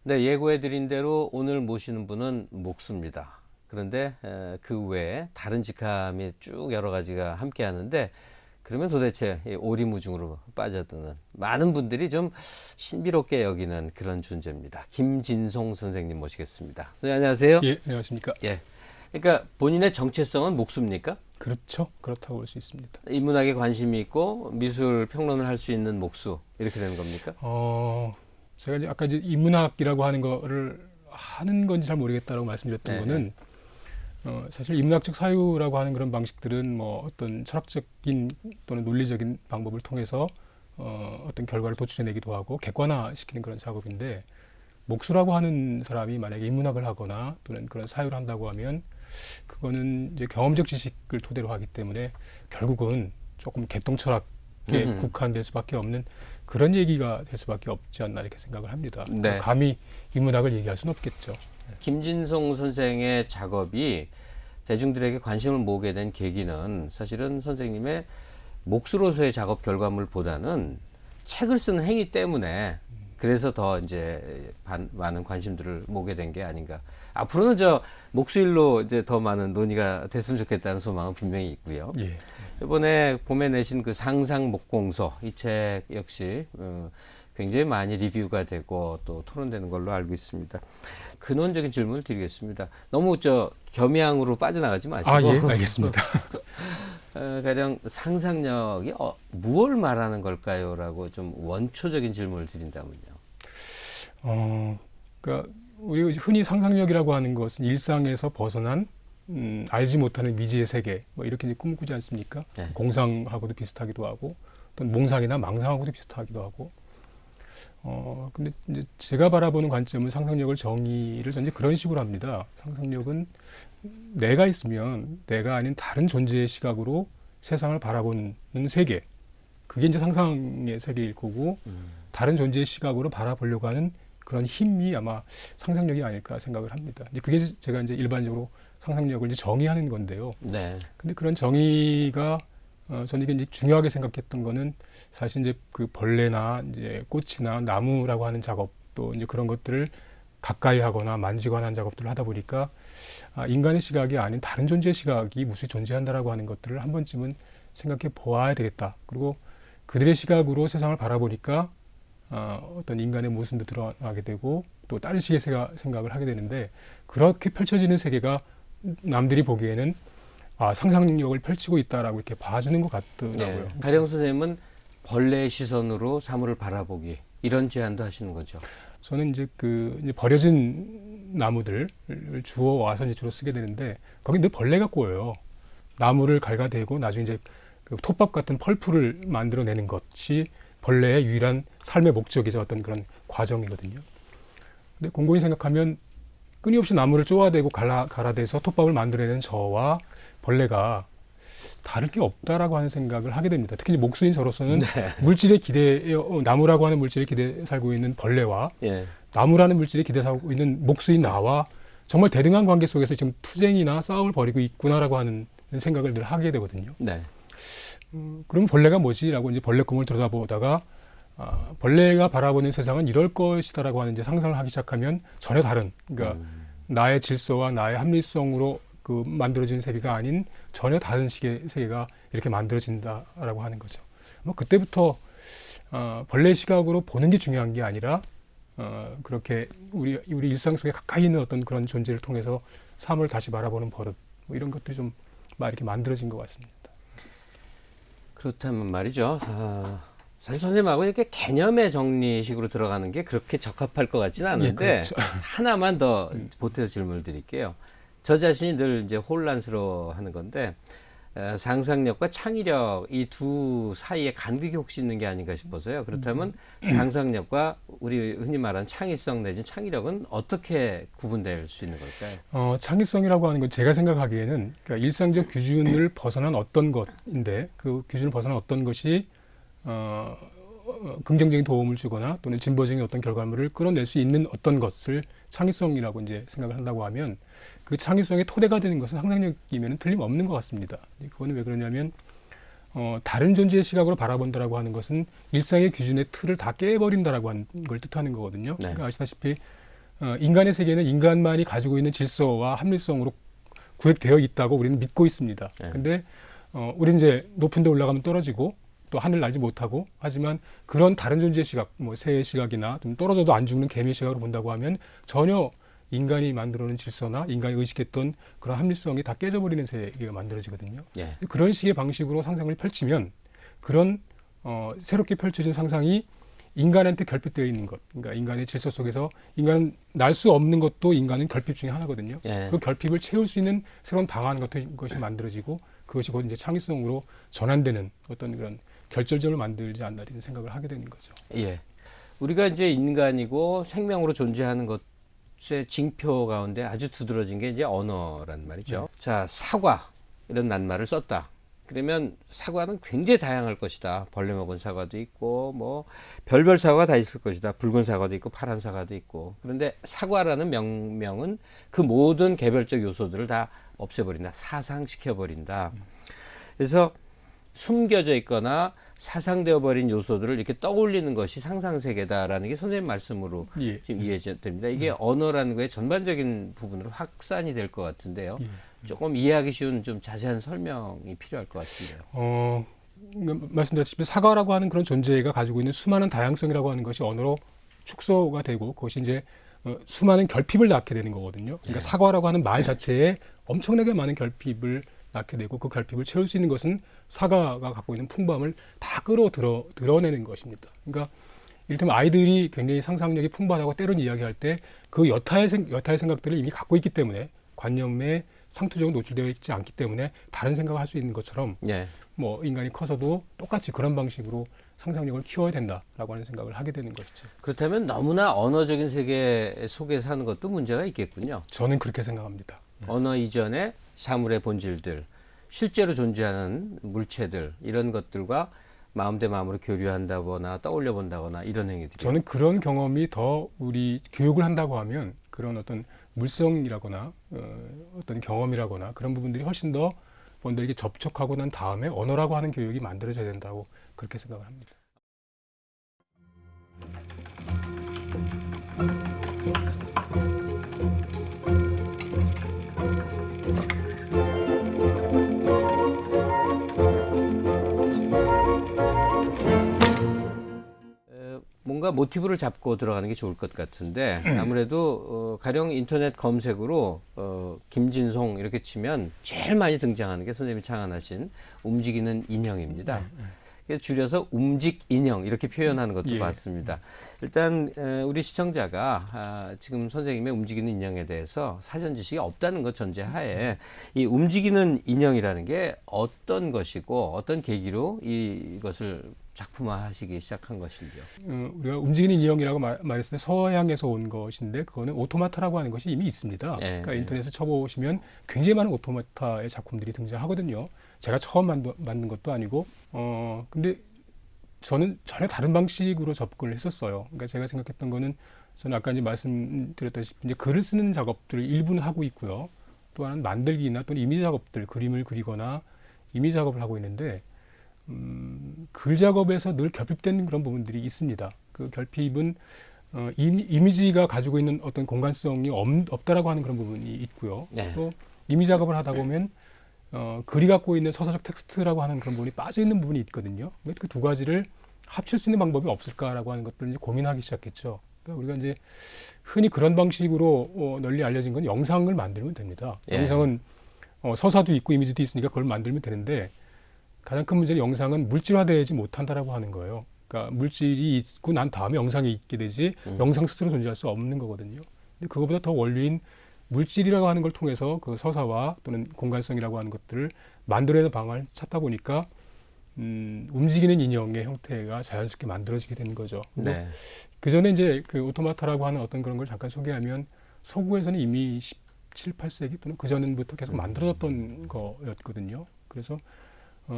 네, 예고해드린 대로 오늘 모시는 분은 목수입니다. 그런데 그 외에 다른 직함이 쭉 여러 가지가 함께 하는데 그러면 도대체 이 오리무중으로 빠져드는 많은 분들이 좀 신비롭게 여기는 그런 존재입니다. 김진송 선생님 모시겠습니다. 선생님 안녕하세요. 예, 안녕하십니까. 예. 그러니까 본인의 정체성은 목수입니까? 그렇죠. 그렇다고 볼 수 있습니다. 인문학에 관심이 있고 미술 평론을 할 수 있는 목수 이렇게 되는 겁니까? 제가 이제 아까 이제 인문학이라고 하는 거를 하는 건지 잘 모르겠다라고 말씀드렸던 네. 거는 사실 인문학적 사유라고 하는 그런 방식들은 뭐 어떤 철학적인 또는 논리적인 방법을 통해서 어떤 결과를 도출해내기도 하고 객관화시키는 그런 작업인데 목수라고 하는 사람이 만약에 인문학을 하거나 또는 그런 사유를 한다고 하면 그거는 이제 경험적 지식을 토대로 하기 때문에 결국은 조금 개똥철학에 국한될 수밖에 없는 그런 얘기가 될 수밖에 없지 않나 이렇게 생각을 합니다. 네. 감히 인문학을 얘기할 수는 없겠죠. 김진송 선생의 작업이 대중들에게 관심을 모으게 된 계기는 사실은 선생님의 목수로서의 작업 결과물보다는 책을 쓰는 행위 때문에 그래서 더 이제 많은 관심들을 모으게 된 게 아닌가. 앞으로는 저 목수일로 이제 더 많은 논의가 됐으면 좋겠다는 소망은 분명히 있고요. 예. 이번에 봄에 내신 그 상상목공서 이 책 역시 굉장히 많이 리뷰가 되고 또 토론되는 걸로 알고 있습니다. 근원적인 질문을 드리겠습니다. 너무 저 겸양으로 빠져나가지 마시고. 예, 알겠습니다. 가령 상상력이 무엇을 말하는 걸까요?라고 좀 원초적인 질문을 드린다면요. 그러니까 우리가 흔히 상상력이라고 하는 것은 일상에서 벗어난 알지 못하는 미지의 세계 뭐 이렇게 이제 꿈꾸지 않습니까? 네. 공상하고도 비슷하기도 하고 또는 몽상이나 망상하고도 비슷하기도 하고. 근데 이제 제가 바라보는 관점은 상상력을 정의를 전제 그런 식으로 합니다. 상상력은 내가 있으면 내가 아닌 다른 존재의 시각으로 세상을 바라보는 세계. 그게 이제 상상의 세계일 거고 다른 존재의 시각으로 바라보려고 하는 그런 힘이 아마 상상력이 아닐까 생각을 합니다. 이제 그게 제가 이제 일반적으로 상상력을 이제 정의하는 건데요. 네. 근데 그런 정의가 저는 이게 이제 중요하게 생각했던 거는 사실 이제 그 벌레나 이제 꽃이나 나무라고 하는 작업 또 이제 그런 것들을 가까이 하거나 만지거나 하는 작업들을 하다 보니까 인간의 시각이 아닌 다른 존재의 시각이 무수히 존재한다라고 하는 것들을 한 번쯤은 생각해 보아야 되겠다. 그리고 그들의 시각으로 세상을 바라보니까 어떤 인간의 모습도 드러나게 되고 또 다른 식의 생각을 하게 되는데 그렇게 펼쳐지는 세계가 남들이 보기에는 상상력을 펼치고 있다라고 이렇게 봐주는 것 같더라고요. 네. 가령 선생님은 벌레의 시선으로 사물을 바라보기 이런 제안도 하시는 거죠. 저는 이제 이제 버려진 나무들을 주워 와서 이제 주로 쓰게 되는데 거기 늘 벌레가 꼬여요. 나무를 갈가대고 나중에 이제 그 톱밥 같은 펄프를 만들어내는 것이 벌레의 유일한 삶의 목적이자 어떤 그런 과정이거든요. 근데 곰곰이 생각하면 끊임없이 나무를 쪼아대고 갈아대서 톱밥을 만들어내는 저와 벌레가 다를 게 없다라고 하는 생각을 하게 됩니다. 특히 목수인 저로서는 물질에 기대에 나무라고 하는 물질에 기대 살고 있는 벌레와 나무라는 물질에 기대 살고 있는 목수인 나와 정말 대등한 관계 속에서 지금 투쟁이나 싸움을 벌이고 있구나라고 하는 생각을 늘 하게 되거든요. 네. 그럼 벌레가 뭐지라고 이제 벌레 꿈을 들여다보다가 벌레가 바라보는 세상은 이럴 것이다라고 하는 이제 상상을 하기 시작하면 전혀 다른 그러니까 나의 질서와 나의 합리성으로 그 만들어진 세계가 아닌 전혀 다른 식의 세계가 이렇게 만들어진다라고 하는 거죠. 뭐 그때부터 벌레의 시각으로 보는 게 중요한 게 아니라 그렇게 우리 일상 속에 가까이 있는 어떤 그런 존재를 통해서 삶을 다시 바라보는 버릇 뭐 이런 것들이 좀 이렇게 만들어진 것 같습니다. 그렇다면 말이죠. 사실 선생님하고 이렇게 개념의 정리식으로 들어가는 게 그렇게 적합할 것 같지는 않은데 그렇죠. 하나만 더 보태서 질문을 드릴게요. 저 자신이 늘 이제 혼란스러워하는 건데 상상력과 창의력 이 두 사이에 간극이 혹시 있는 게 아닌가 싶어서요. 그렇다면 상상력과 우리 흔히 말하는 창의성 내지는 창의력은 어떻게 구분될 수 있는 걸까요? 창의성이라고 하는 건 제가 생각하기에는 그러니까 일상적 규준을 벗어난 어떤 것인데 그 규준을 벗어난 어떤 것이 긍정적인 도움을 주거나 또는 진보적인 어떤 결과물을 끌어낼 수 있는 어떤 것을 창의성이라고 이제 생각을 한다고 하면 그 창의성의 토대가 되는 것은 상상력이면 틀림없는 것 같습니다. 그거는 왜 그러냐면 다른 존재의 시각으로 바라본다라고 하는 것은 일상의 기준의 틀을 다 깨버린다라고 하는 걸 뜻하는 거거든요. 네. 그러니까 아시다시피 인간의 세계는 인간만이 가지고 있는 질서와 합리성으로 구획되어 있다고 우리는 믿고 있습니다. 네. 근데 우리는 이제 높은 데 올라가면 떨어지고 또 하늘 날지 못하고, 하지만 그런 다른 존재의 시각, 뭐 새의 시각이나 좀 떨어져도 안 죽는 개미의 시각으로 본다고 하면 전혀 인간이 만들어놓은 질서나 인간이 의식했던 그런 합리성이 다 깨져버리는 세계가 만들어지거든요. 예. 그런 식의 방식으로 상상을 펼치면 그런 새롭게 펼쳐진 상상이 인간한테 결핍되어 있는 것, 그러니까 인간의 질서 속에서 인간은 날 수 없는 것도 인간은 결핍 중에 하나거든요. 예. 그 결핍을 채울 수 있는 새로운 방안 같은 것이 만들어지고 그것이 곧 이제 창의성으로 전환되는 어떤 그런 결절점을 만들지 않나 이런 생각을 하게 되는 거죠. 예. 우리가 이제 인간이고 생명으로 존재하는 것의 징표 가운데 아주 두드러진 게 이제 언어란 말이죠. 자, 사과 이런 낱말을 썼다. 그러면 사과는 굉장히 다양할 것이다. 벌레 먹은 사과도 있고 뭐 별별 사과가 다 있을 것이다. 붉은 사과도 있고 파란 사과도 있고. 그런데 사과라는 명명은 그 모든 개별적 요소들을 다 없애버린다. 사상시켜버린다. 그래서 숨겨져 있거나 사상되어 버린 요소들을 이렇게 떠올리는 것이 상상세계다라는 게 선생님 말씀으로 예. 지금 이해됩니다. 이게 언어라는 거의 전반적인 부분으로 확산이 될 것 같은데요. 예. 조금 이해하기 쉬운 좀 자세한 설명이 필요할 것 같은데요. 말씀드렸다시피 사과라고 하는 그런 존재가 가지고 있는 수많은 다양성이라고 하는 것이 언어로 축소가 되고 그것이 이제 수많은 결핍을 낳게 되는 거거든요. 그러니까 예. 사과라고 하는 말 자체에 엄청나게 많은 결핍을 낳게 되고 그 결핍을 채울 수 있는 것은 사과가 갖고 있는 풍부함을 다 드러내는 것입니다. 그러니까 이를테면 아이들이 굉장히 상상력이 풍부하다고 때론 이야기할 때 그 여타의 생각들을 이미 갖고 있기 때문에 관념에 상투적으로 노출되어 있지 않기 때문에 다른 생각을 할 수 있는 것처럼 예. 뭐 인간이 커서도 똑같이 그런 방식으로 상상력을 키워야 된다라고 하는 생각을 하게 되는 것이죠. 그렇다면 너무나 언어적인 세계 속에 사는 것도 문제가 있겠군요. 저는 그렇게 생각합니다. 언어 이전의 사물의 본질들, 실제로 존재하는 물체들 이런 것들과 마음 대 마음으로 교류한다거나 떠올려 본다거나 이런 행위들. 저는 그런 경험이 더 우리 교육을 한다고 하면 그런 어떤 물성이라거나 어떤 경험이라거나 그런 부분들이 훨씬 더 본들에게 접촉하고 난 다음에 언어라고 하는 교육이 만들어져야 된다고 그렇게 생각을 합니다. 뭔가 모티브를 잡고 들어가는 게 좋을 것 같은데 아무래도 가령 인터넷 검색으로 김진송 이렇게 치면 제일 많이 등장하는 게 선생님이 창안하신 움직이는 인형입니다. 그래서 줄여서 움직인형 이렇게 표현하는 것도 예. 맞습니다. 일단 우리 시청자가 지금 선생님의 움직이는 인형에 대해서 사전 지식이 없다는 것 전제하에 이 움직이는 인형이라는 게 어떤 것이고 어떤 계기로 이것을 작품화하시기 시작한 것인지요? 우리가 움직이는 인형이라고 말했을 때 서양에서 온 것인데 그거는 오토마타라고 하는 것이 이미 있습니다. 네, 그러니까 인터넷에 쳐보시면 굉장히 많은 오토마타의 작품들이 등장하거든요. 제가 처음 만든 것도 아니고 근데 저는 전혀 다른 방식으로 접근을 했었어요. 그러니까 제가 생각했던 거는 저는 아까 이제 말씀드렸다시피 이제 글을 쓰는 작업들을 일부는 하고 있고요. 또 하나는 만들기나 또는 이미지 작업들, 그림을 그리거나 이미지 작업을 하고 있는데 글 작업에서 늘 결핍된 그런 부분들이 있습니다. 그 결핍은 이미지가 가지고 있는 어떤 공간성이 없다라고 하는 그런 부분이 있고요. 네. 또 이미지 작업을 하다 보면 글이 갖고 있는 서사적 텍스트라고 하는 그런 부분이 빠져 있는 부분이 있거든요. 그 두 가지를 합칠 수 있는 방법이 없을까라고 하는 것들을 이제 고민하기 시작했죠. 그러니까 우리가 이제 흔히 그런 방식으로 널리 알려진 건 영상을 만들면 됩니다. 예. 영상은 서사도 있고 이미지도 있으니까 그걸 만들면 되는데 가장 큰 문제는 영상은 물질화되지 못한다라고 하는 거예요. 그러니까 물질이 있고 난 다음에 영상이 있게 되지 영상 스스로 존재할 수 없는 거거든요. 근데 그거보다 더 원리인 물질이라고 하는 걸 통해서 그 서사와 또는 공간성이라고 하는 것들을 만들어내는 방안을 찾다 보니까 움직이는 인형의 형태가 자연스럽게 만들어지게 된 거죠. 네. 그 전에 이제 그 오토마타라고 하는 어떤 그런 걸 잠깐 소개하면 서구에서는 이미 17, 18세기 또는 그 전부터 계속 만들어졌던 거였거든요. 그래서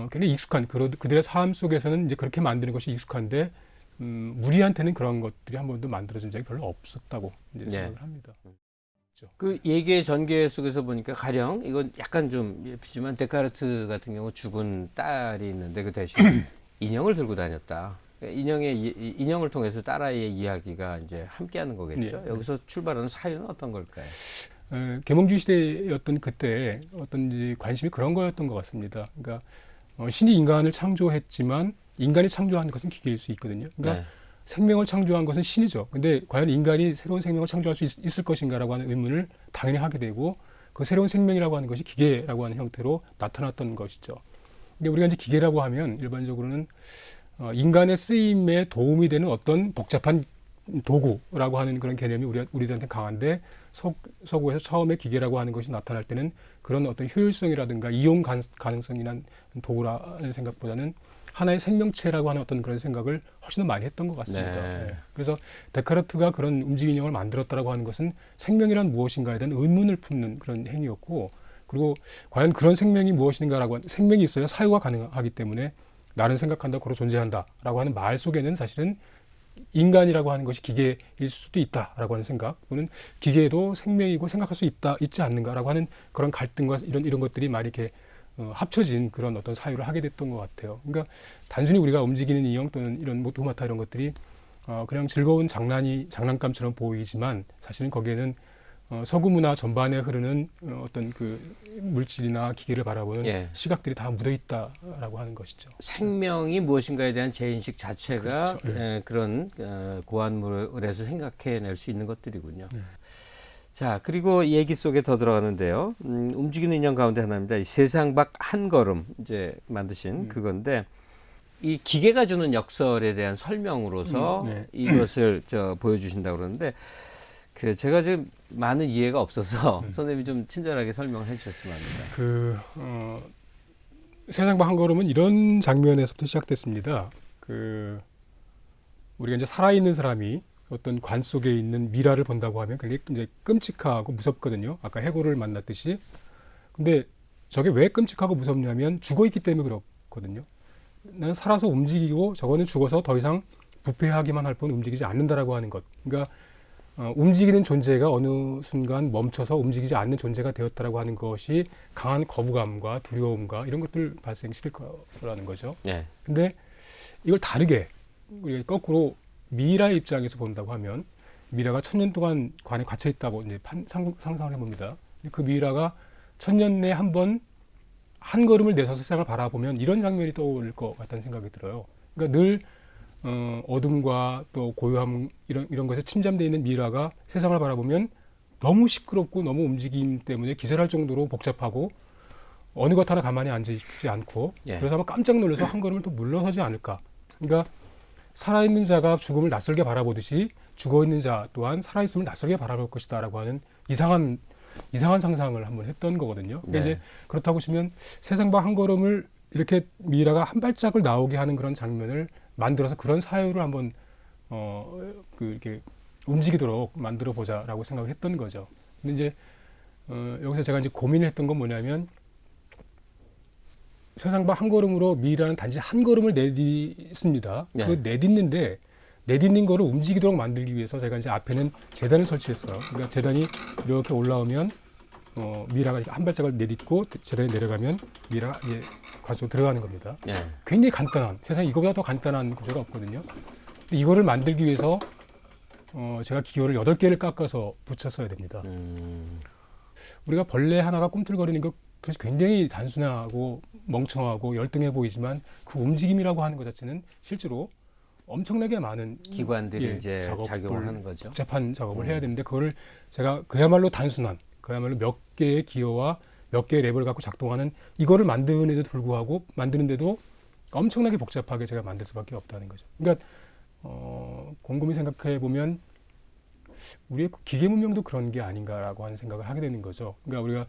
굉장히 익숙한 그들의 삶 속에서는 이제 그렇게 만드는 것이 익숙한데 우리한테는 그런 것들이 한 번도 만들어진 적이 별로 없었다고 이제 생각을 합니다. 그 얘기의 전개 속에서 보니까 가령 이건 약간 좀 예쁘지만 데카르트 같은 경우 죽은 딸이 있는데 그 대신 인형을 들고 다녔다. 인형을 통해서 딸아이의 이야기가 이제 함께하는 거겠죠. 네. 여기서 출발하는 사유는 어떤 걸까요? 계몽주의 시대였던 그때 어떤 이제 관심이 그런 거였던 것 같습니다. 그러니까 신이 인간을 창조했지만 인간이 창조한 것은 기계일 수 있거든요. 그러니까 네. 생명을 창조한 것은 신이죠. 근데 과연 인간이 새로운 생명을 창조할 수 있을 것인가라고 하는 의문을 당연히 하게 되고 그 새로운 생명이라고 하는 것이 기계라고 하는 형태로 나타났던 것이죠. 근데 우리가 이제 기계라고 하면 일반적으로는 인간의 쓰임에 도움이 되는 어떤 복잡한 도구라고 하는 그런 개념이 우리들한테 강한데 서구에서 처음에 기계라고 하는 것이 나타날 때는 그런 어떤 효율성이라든가 이용 가능성이나 도구라는 생각보다는 하나의 생명체라고 하는 어떤 그런 생각을 훨씬 더 많이 했던 것 같습니다. 네. 네. 그래서 데카르트가 그런 움직이는 인형을 만들었다라고 하는 것은 생명이란 무엇인가에 대한 의문을 품는 그런 행위였고, 그리고 과연 그런 생명이 무엇인가라고 생명이 있어야 사유가 가능하기 때문에 나는 생각한다, 고로 존재한다라고 하는 말 속에는 사실은 인간이라고 하는 것이 기계일 수도 있다라고 하는 생각, 또는 기계도 생명이고 생각할 수 있지 않는가라고 하는 그런 갈등과 이런 것들이 많이 이렇게 합쳐진 그런 어떤 사유를 하게 됐던 것 같아요. 그러니까 단순히 우리가 움직이는 인형 또는 이런 오토마타 이런 것들이 그냥 즐거운 장난감처럼 보이지만 사실은 거기에는 서구 문화 전반에 흐르는 어떤 그 물질이나 기계를 바라보는 예. 시각들이 다 묻어 있다라고 하는 것이죠. 생명이 무엇인가에 대한 재인식 자체가 그렇죠. 그런 고안물에서 생각해낼 수 있는 것들이군요. 네. 자, 그리고 이 얘기 속에 더 들어가는데요. 움직이는 인형 가운데 하나입니다. 이 세상 밖 한 걸음 이제 만드신 그건데 이 기계가 주는 역설에 대한 설명으로서 네. 이것을 보여주신다고 그러는데 제가 지금 많은 이해가 없어서 선생님이 좀 친절하게 설명을 해주셨으면 합니다. 세상 밖 한 걸음은 이런 장면에서부터 시작됐습니다. 우리가 이제 살아있는 사람이 어떤 관 속에 있는 미라를 본다고 하면 그게 이제 끔찍하고 무섭거든요. 아까 해골을 만났듯이. 근데 저게 왜 끔찍하고 무섭냐면 죽어 있기 때문에 그렇거든요. 나는 살아서 움직이고 저거는 죽어서 더 이상 부패하기만 할 뿐 움직이지 않는다라고 하는 것. 그러니까 움직이는 존재가 어느 순간 멈춰서 움직이지 않는 존재가 되었다라고 하는 것이 강한 거부감과 두려움과 이런 것들 발생시킬 거라는 거죠. 네. 근데 이걸 다르게 우리가 거꾸로 미라의 입장에서 본다고 하면 미라가 1000년 동안 관에 갇혀 있다고 이제 상상을 해봅니다. 그 미라가 1000년 내에 한 걸음을 내서서 세상을 바라보면 이런 장면이 떠오를 것 같다는 생각이 들어요. 그러니까 늘 어둠과 또 고요함 이런 것에 침잠되어 있는 미라가 세상을 바라보면 너무 시끄럽고 너무 움직임 때문에 기절할 정도로 복잡하고 어느 것 하나 가만히 앉아 있지 않고 예. 그래서 아마 깜짝 놀라서 한 걸음을 더 물러서지 않을까. 그러니까 살아있는 자가 죽음을 낯설게 바라보듯이 죽어있는 자 또한 살아있음을 낯설게 바라볼 것이다라고 하는 이상한 상상을 한번 했던 거거든요. 근데 네. 이제 그렇다고 치면 세상 밖 한 걸음을 이렇게 미라가 한 발짝을 나오게 하는 그런 장면을 만들어서 그런 사유를 한번 이렇게 움직이도록 만들어 보자라고 생각을 했던 거죠. 근데 이제 여기서 제가 이제 고민을 했던 건 뭐냐면 세상 밖 한 걸음으로 미라는 단지 한 걸음을 내딛습니다. 네. 그 내딛는 거를 움직이도록 만들기 위해서 제가 이제 앞에는 재단을 설치했어요. 그러니까 재단이 이렇게 올라오면 미라가 이렇게 한 발짝을 내딛고 재단이 내려가면 미라가 이제 관 속으로 들어가는 겁니다. 네. 굉장히 간단한, 세상에 이거보다 더 간단한 구조가 없거든요. 근데 이거를 만들기 위해서 제가 기호를 8개를 깎아서 붙였어야 됩니다. 우리가 벌레 하나가 꿈틀거리는 거 그래서 굉장히 단순하고 멍청하고 열등해 보이지만 그 움직임이라고 하는 것 자체는 실제로 엄청나게 많은 기관들이 이제 작용을 하는 거죠. 복잡한 작업을 해야 되는데 그거를 제가 그야말로 단순한, 그야말로 몇 개의 기호와 몇 개의 랩을 갖고 작동하는 이거를 만드는데도 불구하고 만드는데도 엄청나게 복잡하게 제가 만들 수밖에 없다는 거죠. 그러니까 곰곰이 생각해 보면 우리의 기계 문명도 그런 게 아닌가라고 하는 생각을 하게 되는 거죠. 그러니까 우리가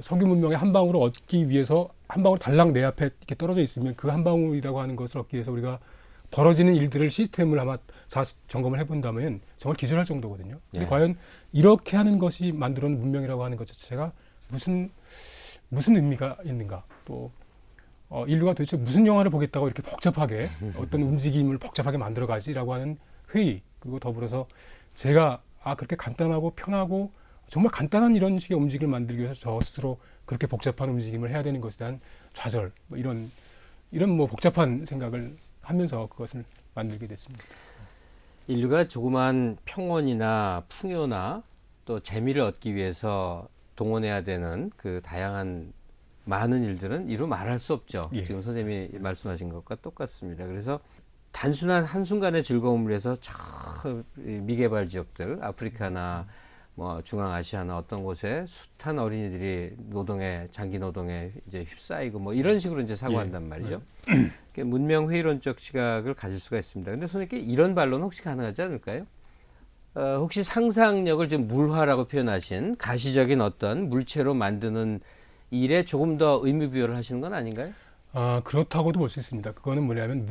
석유 문명의 한 방울을 얻기 위해서 한 방울 달랑 내 앞에 이렇게 떨어져 있으면 그 한 방울이라고 하는 것을 얻기 위해서 우리가 벌어지는 일들을 시스템을 아마 점검을 해본다면 정말 기절할 정도거든요. 근데 네. 과연 이렇게 하는 것이 만들어낸 문명이라고 하는 것 자체가 무슨 의미가 있는가? 또 인류가 도대체 무슨 영화를 보겠다고 이렇게 복잡하게 어떤 움직임을 복잡하게 만들어가지라고 하는 회의, 그리고 더불어서 제가 그렇게 간단하고 편하고 정말 간단한 이런 식의 움직임을 만들기 위해서 저 스스로 그렇게 복잡한 움직임을 해야 되는 것에 대한 좌절, 이런 복잡한 생각을 하면서 그것을 만들게 됐습니다. 인류가 조그만 평온이나 풍요나 또 재미를 얻기 위해서 동원해야 되는 그 다양한 많은 일들은 이루 말할 수 없죠. 예. 지금 선생님이 말씀하신 것과 똑같습니다. 그래서 단순한 한순간의 즐거움을 위해서 저 미개발 지역들, 아프리카나 뭐 중앙아시아나 어떤 곳에 숱한 어린이들이 장기 노동에 이제 휩싸이고 뭐 이런 식으로 이제 사고한단 말이죠. 문명 회의론적 시각을 가질 수가 있습니다. 근데 선생님께 이런 반론 혹시 가능하지 않을까요? 혹시 상상력을 지금 물화라고 표현하신 가시적인 어떤 물체로 만드는 일에 조금 더 의미 부여를 하시는 건 아닌가요? 그렇다고도 볼 수 있습니다. 그거는 뭐냐면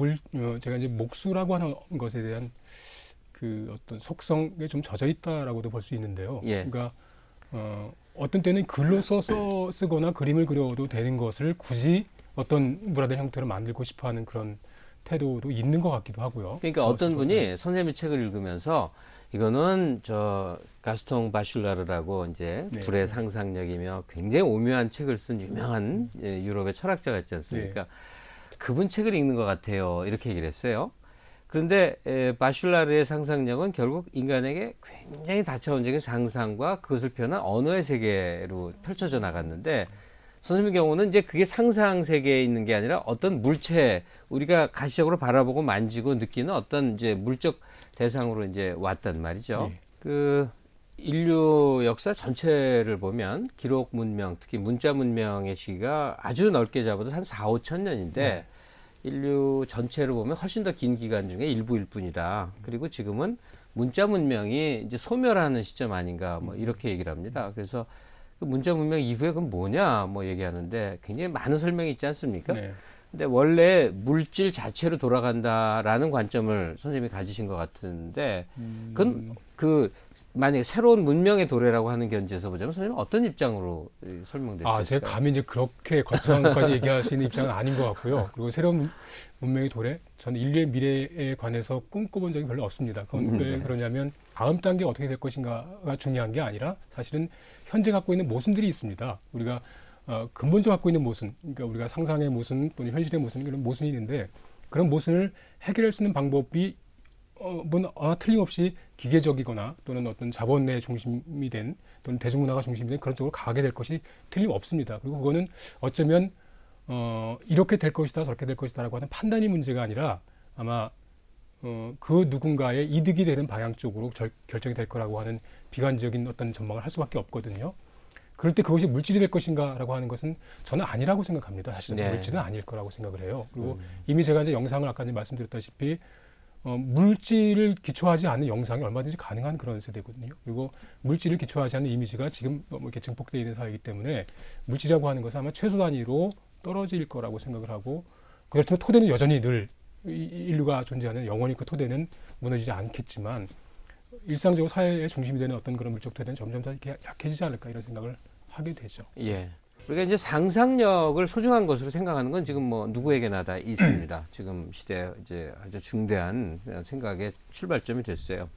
제가 이제 목수라고 하는 것에 대한 그 어떤 속성에 좀 젖어 있다라고도 볼 수 있는데요. 예. 그러니까 어떤 때는 글로써 쓰거나 그림을 그려도 되는 것을 굳이 어떤 문화된 형태로 만들고 싶어하는 그런 태도도 있는 것 같기도 하고요. 그러니까 어떤 분이 선생님의 책을 읽으면서 이거는 저 가스통 바슐라르라고 이제 네. 불의 상상력이며 굉장히 오묘한 책을 쓴 유명한 유럽의 철학자가 있지 않습니까? 그분 책을 읽는 것 같아요. 이렇게 얘기를 했어요. 그런데 바슐라르의 상상력은 결국 인간에게 굉장히 다차원적인 상상과 그것을 표현한 언어의 세계로 펼쳐져 나갔는데 선생님의 경우는 이제 그게 상상 세계에 있는 게 아니라 어떤 물체, 우리가 가시적으로 바라보고 만지고 느끼는 어떤 이제 물적 대상으로 이제 왔단 말이죠. 예. 그 인류 역사 전체를 보면 기록 문명, 특히 문자 문명의 시기가 아주 넓게 잡아도 한 4, 5천 년인데 인류 전체를 보면 훨씬 더 긴 기간 중에 일부일 뿐이다. 그리고 지금은 문자 문명이 이제 소멸하는 시점 아닌가 뭐 이렇게 얘기를 합니다. 그래서 그 문자 문명 이후에 그건 뭐냐 뭐 얘기하는데 굉장히 많은 설명이 있지 않습니까? 네. 근데 원래 물질 자체로 돌아간다라는 관점을 선생님이 가지신 것 같은데 그건 그 만약에 새로운 문명의 도래라고 하는 견지에서 보자면 선생님 어떤 입장으로 설명될 수 있을까요? 제가 감히 이제 그렇게 거창한 것까지 얘기할 수 있는 입장은 아닌 것 같고요. 그리고 새로운 문명의 도래, 저는 인류의 미래에 관해서 꿈꿔본 적이 별로 없습니다. 그건 왜 그러냐면 다음 단계가 어떻게 될 것인가가 중요한 게 아니라 사실은 현재 갖고 있는 모순들이 있습니다. 우리가 근본적으로 갖고 있는 모순, 그러니까 우리가 상상의 모순 또는 현실의 모순, 그런 모순이 있는데 그런 모순을 해결할 수 있는 방법이 틀림없이 기계적이거나 또는 어떤 자본의 중심이 된 또는 대중문화가 중심이 된 그런 쪽으로 가게 될 것이 틀림없습니다. 그리고 그거는 어쩌면 이렇게 될 것이다 저렇게 될 것이다라고 하는 판단이 문제가 아니라 아마 그 누군가의 이득이 되는 방향 쪽으로 결정이 될 거라고 하는 비관적인 어떤 전망을 할 수밖에 없거든요. 그럴 때 그것이 물질이 될 것인가라고 하는 것은 저는 아니라고 생각합니다. 사실은 네. 물질은 아닐 거라고 생각을 해요. 그리고 이미 제가 이제 영상을 아까 이제 말씀드렸다시피 물질을 기초하지 않은 영상이 얼마든지 가능한 그런 세대거든요. 그리고 물질을 기초하지 않는 이미지가 지금 너무 이렇게 증폭되어 있는 사회이기 때문에 물질이라고 하는 것은 아마 최소 단위로 떨어질 거라고 생각을 하고 그렇지만 토대는 여전히 늘 인류가 존재하는 영원히 그 토대는 무너지지 않겠지만 일상적으로 사회의 중심이 되는 어떤 그런 물적 토대는 점점 더 이렇게 약해지지 않을까 이런 생각을 하게 되죠. 예. 우리가 이제 상상력을 소중한 것으로 생각하는 건 지금 뭐 누구에게나 다 있습니다. 지금 시대 이제 아주 중대한 생각의 출발점이 됐어요.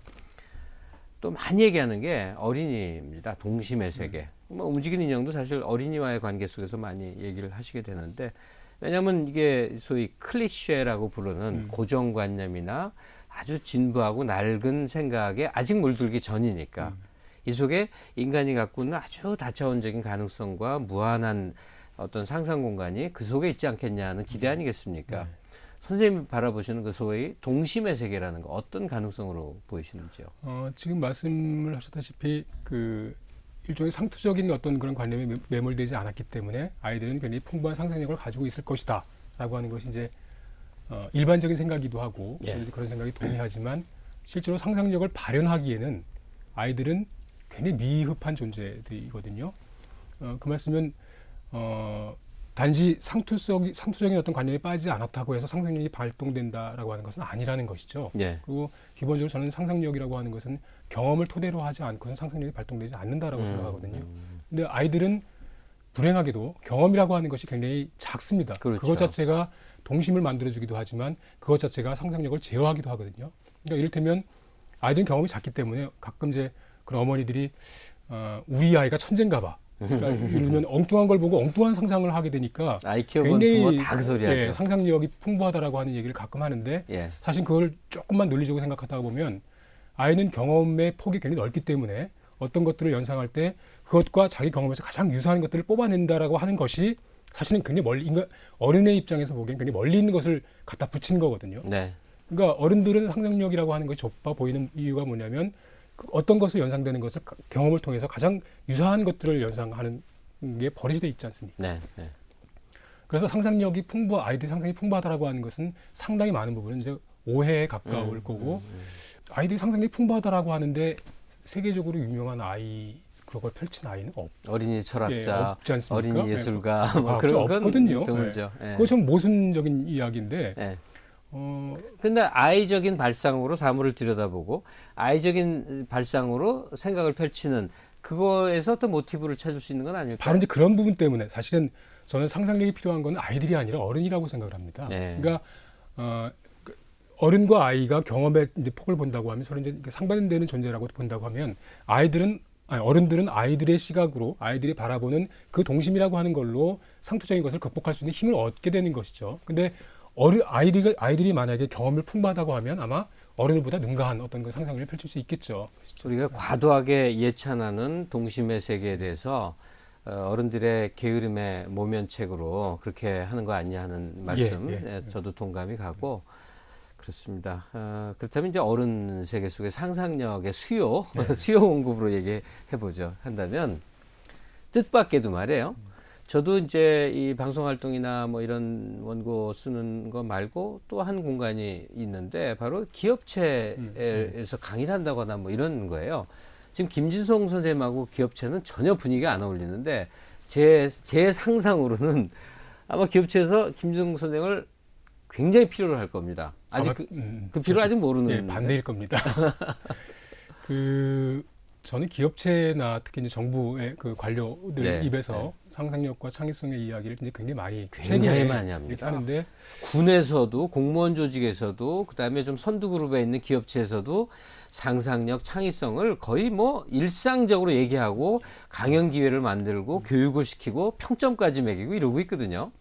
또 많이 얘기하는 게 어린이입니다. 동심의 세계. 뭐 움직이는 인형도 사실 어린이와의 관계 속에서 많이 얘기를 하시게 되는데 왜냐하면 이게 소위 클리셰라고 부르는 고정관념이나 아주 진부하고 낡은 생각에 아직 물들기 전이니까 이 속에 인간이 갖고 있는 아주 다차원적인 가능성과 무한한 어떤 상상 공간이 그 속에 있지 않겠냐는 기대 아니겠습니까? 네. 선생님이 바라보시는 그 소위 동심의 세계라는 거 어떤 가능성으로 보이시는지요? 지금 말씀을 하셨다시피 그 일종의 상투적인 어떤 그런 관념에 매몰되지 않았기 때문에 아이들은 굉장히 풍부한 상상력을 가지고 있을 것이다라고 하는 것이 이제 일반적인 생각이기도 하고 예. 저는 그런 생각이 동의하지만 실제로 상상력을 발현하기에는 아이들은 굉장히 미흡한 존재들이거든요. 그 말씀은 단지 상투적인 어떤 관념에 빠지지 않았다고 해서 상상력이 발동된다라고 하는 것은 아니라는 것이죠. 예. 그리고 기본적으로 저는 상상력이라고 하는 것은 경험을 토대로 하지 않고는 상상력이 발동되지 않는다라고 생각하거든요. 근데 아이들은 불행하게도 경험이라고 하는 것이 굉장히 작습니다. 그렇죠. 그것 자체가 동심을 만들어주기도 하지만 그것 자체가 상상력을 제어하기도 하거든요. 그러니까 이를테면 아이들은 경험이 작기 때문에 가끔 이제 그런 어머니들이 우리 아이가 천재인가 봐 그러니까 예를 들면 엉뚱한 걸 보고 엉뚱한 상상을 하게 되니까 아이 키워본 부모 다 그 소리 하죠. 예, 상상력이 풍부하다라고 하는 얘기를 가끔 하는데 예. 사실 그걸 조금만 논리적으로 생각하다 보면 아이는 경험의 폭이 굉장히 넓기 때문에 어떤 것들을 연상할 때 그것과 자기 경험에서 가장 유사한 것들을 뽑아낸다라고 하는 것이 사실은 굉장히 멀리 어른의 입장에서 보기엔 굉장히 멀리 있는 것을 갖다 붙인 거거든요. 네. 그러니까 어른들은 상상력이라고 하는 것이 좁아 보이는 이유가 뭐냐면 어떤 것을 연상되는 것을 경험을 통해서 가장 유사한 것들을 연상하는 게 버릇이 돼 있지 않습니까? 네. 네. 그래서 아이들이 상상이 풍부하다라고 하는 것은 상당히 많은 부분은 이제 오해에 가까울 거고 아이들이 상상력이 풍부하다라고 하는데 세계적으로 유명한 그걸 펼친 아이는 어린이 철학자, 없지 않습니까? 어린이 예술가 뭐 그런 그런 없거든요. 건 드물죠. 예. 그거 좀 모순적인 이야기인데 예. 근데 아이적인 발상으로 사물을 들여다보고 아이적인 발상으로 생각을 펼치는 그거에서 어떤 모티브를 찾을 수 있는 건 아닐까요? 바로 이제 그런 부분 때문에 사실은 저는 상상력이 필요한 건 아이들이 아니라 어른이라고 생각을 합니다. 네. 그러니까 어른과 아이가 경험의 이제 폭을 본다고 하면 서로 이제 상반되는 존재라고 본다고 하면 어른들은 아이들의 시각으로 아이들이 바라보는 그 동심이라고 하는 걸로 상투적인 것을 극복할 수 있는 힘을 얻게 되는 것이죠. 근데 아이들이 만약에 경험을 풍부하다고 하면 아마 어른들보다 능가한 어떤 그 상상을 펼칠 수 있겠죠. 우리가 과도하게 예찬하는 동심의 세계에 대해서 어른들의 게으름의 모면책으로 그렇게 하는 거 아니냐 하는 말씀, 저도 동감이 가고 그렇습니다. 그렇다면 이제 어른 세계 속의 상상력의 수요, 수요 공급으로 얘기해 보죠. 한다면 뜻밖에도 말이에요. 저도 이제 이 방송 활동이나 뭐 이런 원고 쓰는 거 말고 또 한 공간이 있는데 바로 기업체에서 강의를 한다거나 뭐 이런 거예요. 지금 김진성 선생님하고 기업체는 전혀 분위기가 안 어울리는데 제 상상으로는 아마 기업체에서 김진성 선생을 굉장히 필요로 할 겁니다. 아직 그 필요를 아직 모르는. 반대일 겁니다. 저는 기업체나 특히 이제 정부의 그 관료들 입에서 상상력과 창의성의 이야기를 이제 굉장히 많이 합니다. 하는데 군에서도 공무원 조직에서도 그다음에 좀 선두 그룹에 있는 기업체에서도 상상력, 창의성을 거의 뭐 일상적으로 얘기하고 강연 기회를 만들고 교육을 시키고 평점까지 매기고 이러고 있거든요.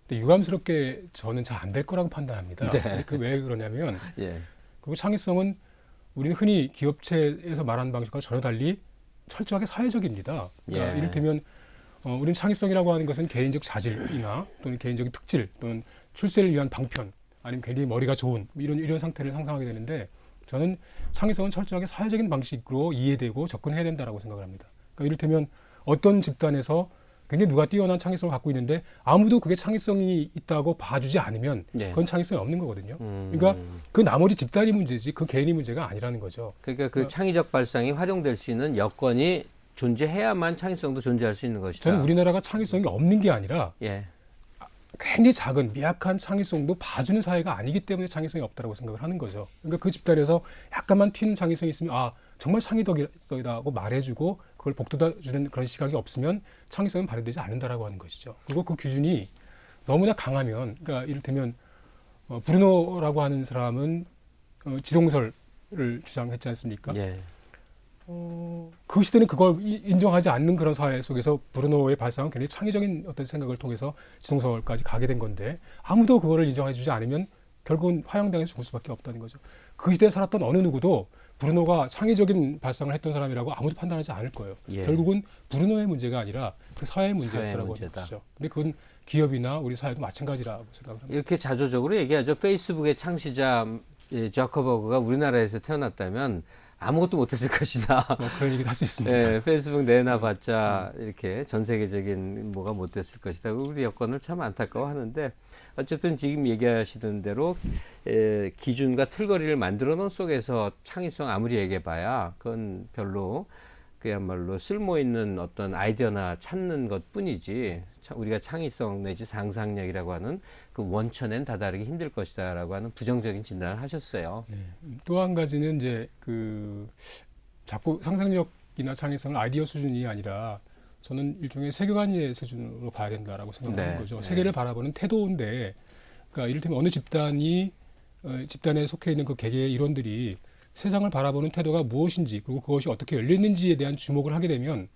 근데 유감스럽게 저는 잘 안 될 거라고 판단합니다. 네. 왜 그러냐면 예. 그리고 창의성은 우리는 흔히 기업체에서 말하는 방식과 전혀 달리 철저하게 사회적입니다. 그러니까 이를테면 우리는 창의성이라고 하는 것은 개인적 자질이나 또는 개인적인 특질 또는 출세를 위한 방편 아니면 굉장히 머리가 좋은 이런 상태를 상상하게 되는데 저는 창의성은 철저하게 사회적인 방식으로 이해되고 접근해야 된다라고 생각을 합니다. 그러니까 이를테면 어떤 집단에서 굉장히 누가 뛰어난 창의성을 갖고 있는데 아무도 그게 창의성이 있다고 봐주지 않으면 그건 창의성이 없는 거거든요. 그러니까 그 나머지 집단이 문제지 그 개인이 문제가 아니라는 거죠. 그러니까 그 창의적 발상이 활용될 수 있는 여건이 존재해야만 창의성도 존재할 수 있는 것이다. 저는 우리나라가 창의성이 없는 게 아니라 굉장히 작은 미약한 창의성도 봐주는 사회가 아니기 때문에 창의성이 없다고 생각을 하는 거죠. 그러니까 그 집단에서 약간만 튀는 창의성이 있으면 정말 창의적이다고 말해주고 그걸 복돋아주는 그런 시각이 없으면 창의성은 발휘되지 않는다라고 하는 것이죠. 그리고 그 기준이 너무나 강하면 그러니까 이를테면 브루노라고 하는 사람은 지동설을 주장했지 않습니까? 그 시대는 그걸 인정하지 않는 그런 사회 속에서 브루노의 발상은 굉장히 창의적인 어떤 생각을 통해서 지동설까지 가게 된 건데 아무도 그거를 인정해주지 않으면 결국은 화형당해서 죽을 수밖에 없다는 거죠. 그 시대에 살았던 어느 누구도 브루노가 창의적인 발상을 했던 사람이라고 아무도 판단하지 않을 거예요. 결국은 브루노의 문제가 아니라 그 사회의 문제였다고 하는 것이죠. 근데 그건 기업이나 우리 사회도 마찬가지라고 생각을 합니다. 이렇게 자조적으로 얘기하죠. 페이스북의 창시자 저커버그가 우리나라에서 태어났다면 아무것도 못했을 것이다. 그런 얘기도 할 수 있습니다. 페이스북 내놔봤자 이렇게 전 세계적인 뭐가 못됐을 것이다. 우리 여건을 참 안타까워하는데 어쨌든 지금 얘기하시던 대로 기준과 틀거리를 만들어 놓은 속에서 창의성 아무리 얘기해봐야 그건 별로 그야말로 쓸모 있는 어떤 아이디어나 찾는 것뿐이지 우리가 창의성 내지 상상력이라고 하는 그 원천엔 다다르기 힘들 것이다라고 하는 부정적인 진단을 하셨어요. 또 한 가지는 이제 자꾸 상상력이나 창의성을 아이디어 수준이 아니라 저는 일종의 세계관의 수준으로 봐야 된다라고 생각하는 거죠. 세계를 바라보는 태도인데, 그러니까 이를테면 어느 집단에 속해 있는 그 개개의 일원들이 세상을 바라보는 태도가 무엇인지 그리고 그것이 어떻게 열려 있는지에 대한 주목을 하게 되면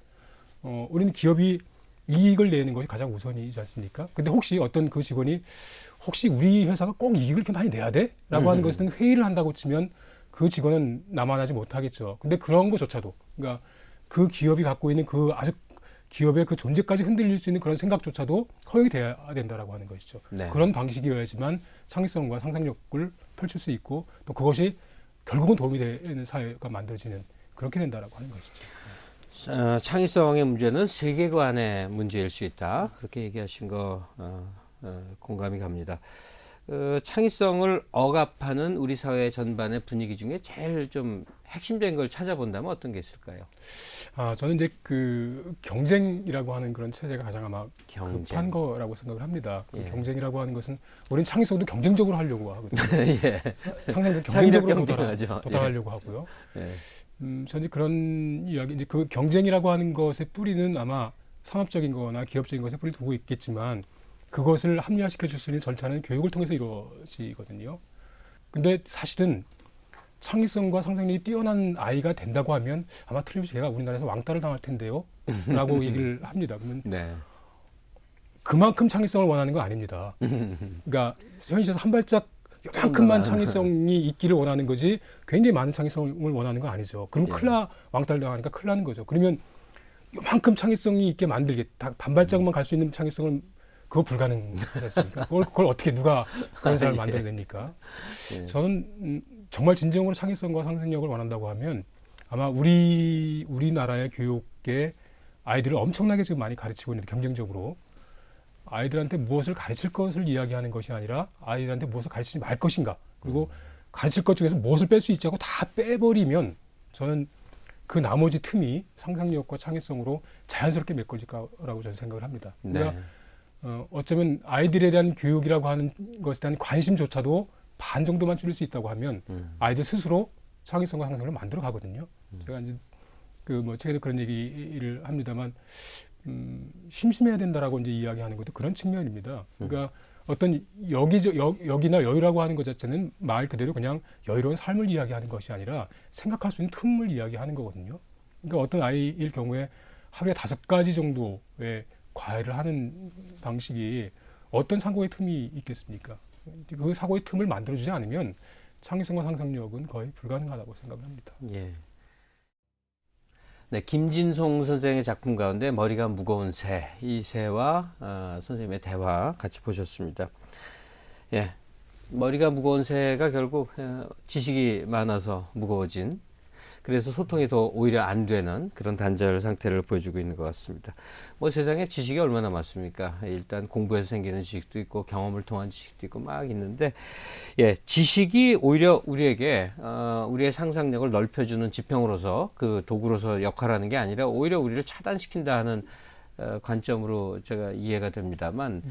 우리는 기업이 이익을 내는 것이 가장 우선이지 않습니까? 근데 혹시 어떤 그 직원이 혹시 우리 회사가 꼭 이익을 이렇게 많이 내야 돼? 라고 하는 것은 회의를 한다고 치면 그 직원은 남아나지 못하겠죠. 근데 그런 것조차도, 그러니까 그 기업이 갖고 있는 그 아주 기업의 그 존재까지 흔들릴 수 있는 그런 생각조차도 허용이 돼야 된다라고 하는 것이죠. 네. 그런 방식이어야지만 창의성과 상상력을 펼칠 수 있고 또 그것이 결국은 도움이 되는 사회가 만들어지는 그렇게 된다라고 하는 것이죠. 창의성의 문제는 세계관의 문제일 수 있다. 그렇게 얘기하신 거 공감이 갑니다. 창의성을 억압하는 우리 사회 전반의 분위기 중에 제일 좀 핵심적인 걸 찾아본다면 어떤 게 있을까요? 저는 이제 그 경쟁이라고 하는 그런 체제가 가장 아마 경쟁. 급한 거라고 생각을 합니다. 그 예. 경쟁이라고 하는 것은 우리는 창의성도 경쟁적으로 하려고 하거든요. 예. 상상도 창의력 경쟁적으로 경쟁하죠. 도달하려고 하고요. 예. 저는 그런 이야기, 이제 그 경쟁이라고 하는 것의 뿌리는 아마 산업적인 거나 기업적인 것에 뿌리를 두고 있겠지만 그것을 합리화시켜 줄 수 있는 절차는 교육을 통해서 이루어지거든요. 근데 사실은 창의성과 상상력이 뛰어난 아이가 된다고 하면 아마 틀림없이 걔가 우리나라에서 왕따를 당할 텐데요. 라고 얘기를 합니다. 그러면 네. 그만큼 창의성을 원하는 건 아닙니다. 그러니까 현실에서 한 발짝 요만큼만 창의성이 있기를 원하는 거지 굉장히 많은 창의성을 원하는 건 아니죠. 그럼 예. 큰일 나, 왕따를 당하니까 큰일 나는 거죠. 그러면 요만큼 창의성이 있게 만들게 반발짝만 갈 수 있는 창의성을 그거 불가능했으니까 그걸 어떻게 누가 그런 사람을 예. 만들어냅니까? 예. 저는 정말 진정으로 창의성과 상상력을 원한다고 하면 아마 우리나라의 교육계 아이들을 엄청나게 지금 많이 가르치고 있는데 경쟁적으로 아이들한테 무엇을 가르칠 것을 이야기하는 것이 아니라 아이들한테 무엇을 가르치지 말 것인가 그리고 가르칠 것 중에서 무엇을 뺄 수 있지 하고 다 빼버리면 저는 그 나머지 틈이 상상력과 창의성으로 자연스럽게 메꿔질 거라고 저는 생각을 합니다. 그러니까 네. 어쩌면 아이들에 대한 교육이라고 하는 것에 대한 관심조차도 반 정도만 줄일 수 있다고 하면 아이들 스스로 창의성과 상상력을 만들어 가거든요. 제가 이제 책에도 그런 얘기를 합니다만 심심해야 된다라고 이제 이야기하는 것도 그런 측면입니다. 그러니까 어떤 여기나 여유라고 하는 것 자체는 말 그대로 그냥 여유로운 삶을 이야기하는 것이 아니라 생각할 수 있는 틈을 이야기하는 거거든요. 그러니까 어떤 아이일 경우에 하루에 5가지 정도의 과외를 하는 방식이 어떤 사고의 틈이 있겠습니까? 그 사고의 틈을 만들어주지 않으면 창의성과 상상력은 거의 불가능하다고 생각합니다. 예. 네, 김진송 선생의 작품 가운데 머리가 무거운 새, 이 새와 선생님의 대화 같이 보셨습니다. 예, 머리가 무거운 새가 결국 지식이 많아서 무거워진, 그래서 소통이 더 오히려 안 되는 그런 단절 상태를 보여주고 있는 것 같습니다. 뭐 세상에 지식이 얼마나 많습니까? 일단 공부해서 생기는 지식도 있고 경험을 통한 지식도 있고 막 있는데, 예, 지식이 오히려 우리에게 우리의 상상력을 넓혀주는 지평으로서 그 도구로서 역할하는 게 아니라 오히려 우리를 차단시킨다 하는 관점으로 제가 이해가 됩니다만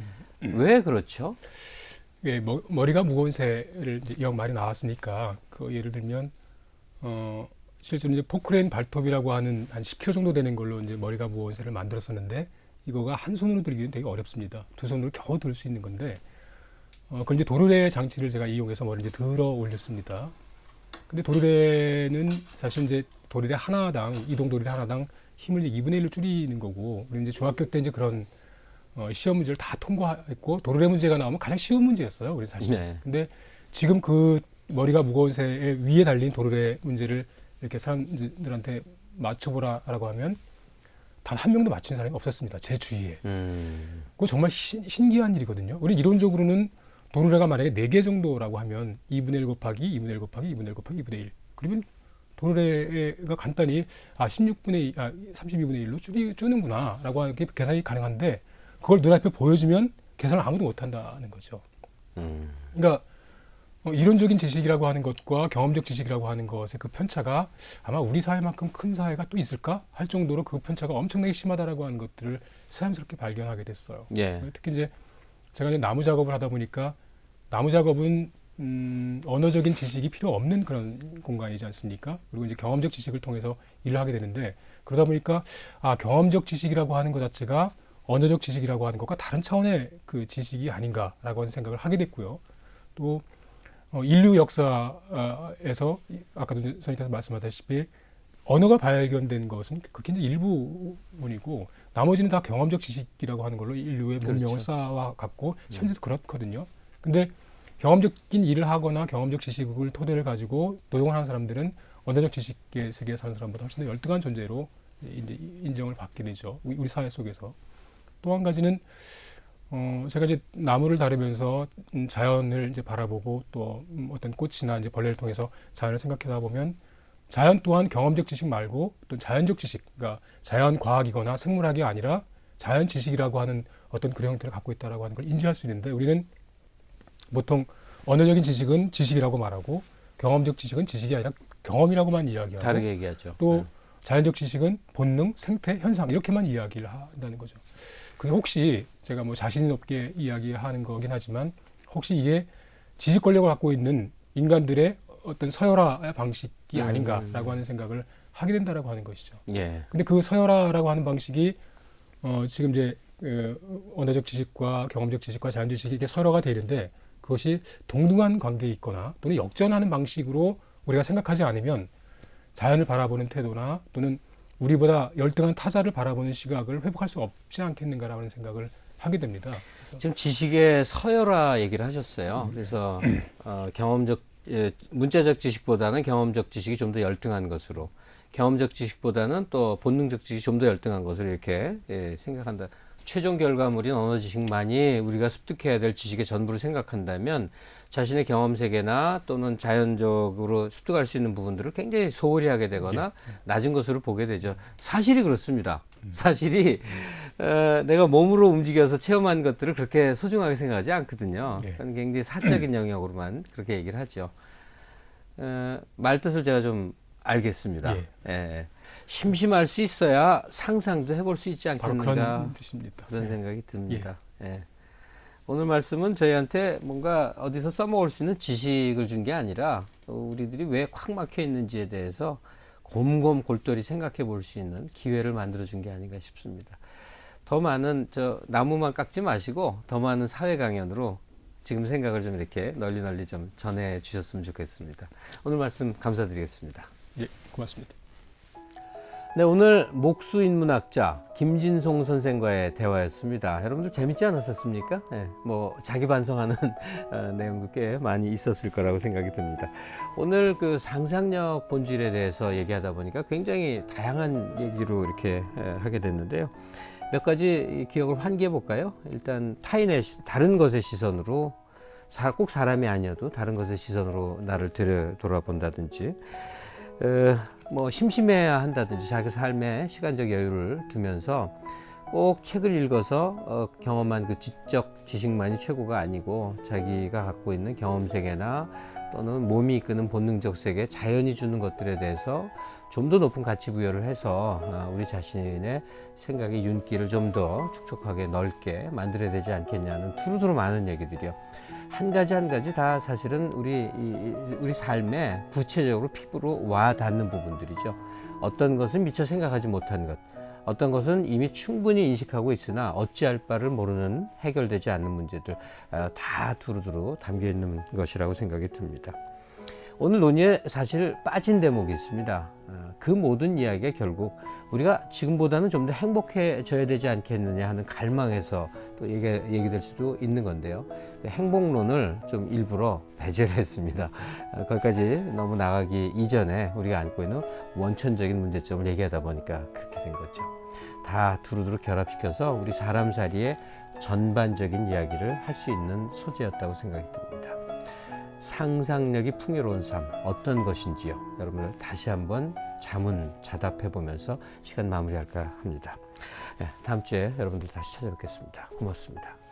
왜 그렇죠? 예, 머리가 무거운 새를 이제 이 말이 나왔으니까 그 예를 들면 실제로 이제 포크레인 발톱이라고 하는 한 10kg 정도 되는 걸로 이제 머리가 무거운 새를 만들었었는데 이거가 한 손으로 들기는 되게 어렵습니다. 두 손으로 겨우 들 수 있는 건데 그걸 이제 도르래 장치를 제가 이용해서 머리를 이제 들어 올렸습니다. 근데 도르래는 사실 이제 도르래 하나당 이동 도르래 하나당 힘을 이제 2분의 1로 줄이는 거고 우리 이제 중학교 때 이제 그런 시험 문제를 다 통과했고 도르래 문제가 나오면 가장 쉬운 문제였어요. 우리 사실. 네. 근데 지금 그 머리가 무거운 새의 위에 달린 도르래 문제를 이렇게 사람들한테 맞춰보라라고 하면 단 한 명도 맞춘 사람이 없었습니다. 제 주위에. 그거 정말 신기한 일이거든요. 우리 이론적으로는 도르래가 만약에 4개 정도라고 하면 2분의 1 곱하기 2분의 1 곱하기 2분의 1 곱하기 2분의 1. 그러면 도르래가 간단히 32분의 1로 줄이는구나 라고 하는 게 계산이 가능한데 그걸 눈앞에 보여주면 계산을 아무도 못한다는 거죠. 그러니까 이론적인 지식이라고 하는 것과 경험적 지식이라고 하는 것의 그 편차가 아마 우리 사회만큼 큰 사회가 또 있을까 할 정도로 그 편차가 엄청나게 심하다라고 하는 것들을 새삼스럽게 발견하게 됐어요. 예. 특히 이제 제가 이제 나무 작업을 하다 보니까 나무 작업은 언어적인 지식이 필요 없는 그런 공간이지 않습니까? 그리고 이제 경험적 지식을 통해서 일을 하게 되는데 그러다 보니까 경험적 지식이라고 하는 것 자체가 언어적 지식이라고 하는 것과 다른 차원의 그 지식이 아닌가라고 하는 생각을 하게 됐고요. 또 인류 역사에서 아까도 선생님께서 말씀하셨다시피 언어가 발견된 것은 극히 이제 일부분이고 나머지는 다 경험적 지식이라고 하는 걸로 인류의 문명을 그렇죠. 쌓아왔고 현재도 그렇거든요. 근데 경험적인 일을 하거나 경험적 지식을 토대를 가지고 노동을 하는 사람들은 언어적 지식의 세계에 사는 사람보다 훨씬 더 열등한 존재로 이제 인정을 받게 되죠. 우리 사회 속에서. 또 한 가지는 제가 이제 나무를 다루면서 자연을 이제 바라보고 또 어떤 꽃이나 이제 벌레를 통해서 자연을 생각하다 보면 자연 또한 경험적 지식 말고 또 자연적 지식, 그러니까 자연 과학이거나 생물학이 아니라 자연 지식이라고 하는 어떤 그런 형태를 갖고 있다라고 하는 걸 인지할 수 있는데 우리는 보통 언어적인 지식은 지식이라고 말하고 경험적 지식은 지식이 아니라 경험이라고만 이야기하고 다르게 얘기하죠. 또 자연적 지식은 본능, 생태, 현상 이렇게만 이야기를 한다는 거죠. 그게 혹시 제가 뭐 자신 없게 이야기하는 거긴 하지만 혹시 이게 지식 권력을 갖고 있는 인간들의 어떤 서열화 방식이 아닌가라고 하는 생각을 하게 된다라고 하는 것이죠. 예. 근데 그 서열화라고 하는 방식이 지금 이제 언어적 지식과 경험적 지식과 자연적 지식이 이렇게 서열화가 되는데 그것이 동등한 관계에 있거나 또는 역전하는 방식으로 우리가 생각하지 않으면 자연을 바라보는 태도나 또는 우리보다 열등한 타자를 바라보는 시각을 회복할 수 없지 않겠는가라는 생각을 하게 됩니다. 지금 지식의 서열화 얘기를 하셨어요. 그래서 경험적 문자적 지식보다는 경험적 지식이 좀 더 열등한 것으로, 경험적 지식보다는 또 본능적 지식이 좀 더 열등한 것으로 이렇게 생각한다. 최종 결과물인 언어 지식만이 우리가 습득해야 될 지식의 전부를 생각한다면 자신의 경험 세계나 또는 자연적으로 습득할 수 있는 부분들을 굉장히 소홀히 하게 되거나 낮은 것으로 보게 되죠. 사실이 그렇습니다. 사실이 내가 몸으로 움직여서 체험한 것들을 그렇게 소중하게 생각하지 않거든요. 그건 굉장히 사적인 영역으로만 그렇게 얘기를 하죠. 말 뜻을 제가 좀 알겠습니다. 예. 심심할 수 있어야 상상도 해볼 수 있지 않겠는가. 바로 그런 뜻입니다. 그런 생각이 듭니다. 예. 오늘 말씀은 저희한테 뭔가 어디서 써먹을 수 있는 지식을 준 게 아니라 우리들이 왜 콱 막혀 있는지에 대해서 곰곰 골똘히 생각해 볼 수 있는 기회를 만들어 준 게 아닌가 싶습니다. 더 많은 나무만 깎지 마시고 더 많은 사회 강연으로 지금 생각을 좀 이렇게 널리 좀 전해 주셨으면 좋겠습니다. 오늘 말씀 감사드리겠습니다. 예, 고맙습니다. 네, 오늘 목수인문학자 김진송 선생과의 대화였습니다. 여러분들 재밌지 않았었습니까? 네, 뭐 자기 반성하는 내용도 꽤 많이 있었을 거라고 생각이 듭니다. 오늘 그 상상력 본질에 대해서 얘기하다 보니까 굉장히 다양한 얘기로 이렇게 하게 됐는데요. 몇 가지 기억을 환기해 볼까요? 일단 타인의 다른 것의 시선으로 꼭 사람이 아니어도 다른 것의 시선으로 나를 돌아본다든지 뭐 심심해야 한다든지 자기 삶에 시간적 여유를 두면서 꼭 책을 읽어서 경험한 그 지적 지식만이 최고가 아니고 자기가 갖고 있는 경험 세계나 또는 몸이 이끄는 본능적 세계, 자연이 주는 것들에 대해서 좀 더 높은 가치 부여를 해서 우리 자신의 생각의 윤기를 좀 더 촉촉하게 넓게 만들어야 되지 않겠냐는 두루두루 많은 얘기들이요. 한 가지 다 사실은 우리 삶에 구체적으로 피부로 와 닿는 부분들이죠. 어떤 것은 미처 생각하지 못한 것, 어떤 것은 이미 충분히 인식하고 있으나 어찌할 바를 모르는 해결되지 않는 문제들 다 두루두루 담겨 있는 것이라고 생각이 듭니다. 오늘 논의에 사실 빠진 대목이 있습니다. 그 모든 이야기가 결국 우리가 지금보다는 좀 더 행복해져야 되지 않겠느냐 하는 갈망에서 또 얘기될 수도 있는 건데요. 행복론을 좀 일부러 배제를 했습니다. 거기까지 너무 나가기 이전에 우리가 안고 있는 원천적인 문제점을 얘기하다 보니까 그렇게 된 거죠. 다 두루두루 결합시켜서 우리 사람살이의 전반적인 이야기를 할 수 있는 소재였다고 생각이 듭니다. 상상력이 풍요로운 삶 어떤 것인지요? 여러분들 다시 한번 자문자답해 보면서 시간 마무리할까 합니다. 네, 다음 주에 여러분들 다시 찾아뵙겠습니다. 고맙습니다.